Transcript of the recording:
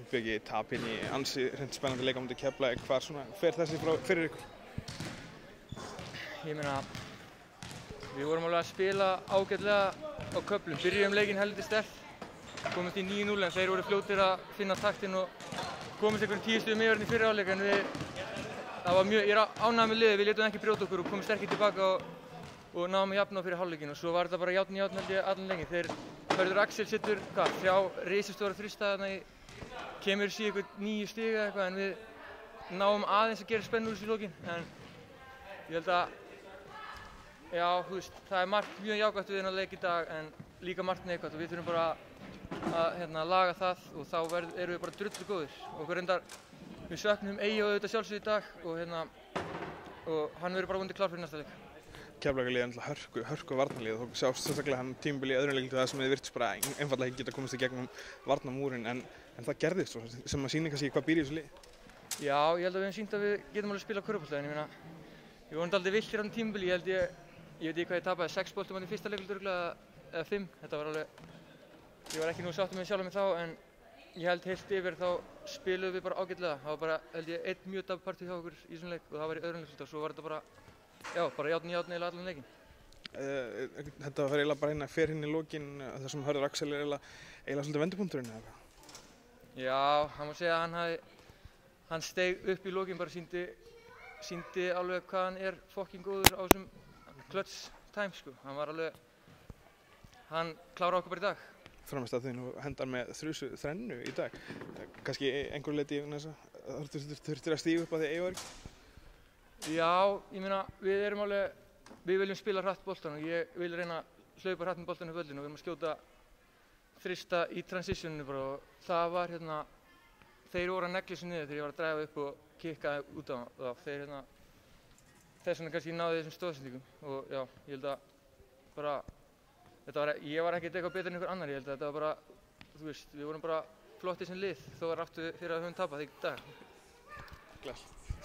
Bjöggi, tap inn í ansi hreint spennandi leik á móti Keflavík. Hvar svona fer þessi fyrir ykkur? Ég meina, við vorum alveg að spila ágætlega á köflum. Byrjuðum leikinn heldur sterkt, komumst í 9-0 en þeir voru fljótir að finna taktinn og komumst einhverjum 10 stigum yfir í fyrri hálfleik en ég er ánægður með liðið, við létum ekki brjóta okkur og komum sterkir tilbaka og náðum að jafna á fyrir hálfleikinn og svo var þetta bara járn held ég allan leikinn. Hörður Axel setur 3 risastóra þrista þarna kemur sér eitthvað 9 stig eða eitthvað en við náum aðeins að gera spennu úr þessu í lokin en ég held að já, þú veist, það er margt mjög jákvætt við þennan leik í dag en líka margt neikvætt og við þurfum bara að laga það og þá erum við bara drullu góðir. Við söknum Eigi og auðvitað sjálfsögðu í dag og hann verður bara vonandi klár fyrir næsta leik. Keflavík liðið náttúrulega hörku varnarlið og sjást sérstaklega hann tímabili í öðrum leiknum til það sem þið virtust bara einfaldlega ekki geta komist í gegnum varnarmúrinn en það gerðist svo sem að sýna kannski hvað býr í þessu liði. Já, ég held að við höfum sýnt að við getum alveg spilað körfubolta en ég meina, við vorum dálítið villir á þessum tímabili, ég veit ekki hvað ég tapaði, 6 boltum í fyrsta leiklutur eða 5, þetta var alveg, ég var ekki nú sáttur með sjálf mig þá en ég held heilt yfir þá spiluðum við bara ágætlega, það var bara held ég einn mjög dabpartí hjá okkur í þessum leik og það var í öðrum leiklutur og svo var þetta bara járn eiginlega allan leikinn. Þetta var eiginlega bara hérna fer í lokin það sem Hörður Axel eiginlega svolítið vendipunkturinn eða hvað? Já, hann má segja að hann steig upp í lokin bara sýndi alveg hvað hann er fucking góður á þessum clutch time sko, hann kláraði okkur bara í dag. Framist að þau hendar með þrennu í dag, kannski einhverju leyti þess að þurftir að stíga upp að því Eigi var ekki? Já, ég meina, við viljum spila hratt boltan og ég vil reyna að hlaupa hratt með boltan í völlinu og við erum að skjóta þrista í transitioninu bara og það var þeir voru að negla sig niður þegar ég var að dræfa upp og kikka út á það. Þess vegna kannski náði þessum stoðsendingum og já, ég held að bara, ég var ekkert eitthvað betur en einhver annar, ég held að þetta var bara, þú veist, við vorum bara flottir sem lið þó var aftur fyrir að við höfum tapað í dag. Glæsilegt.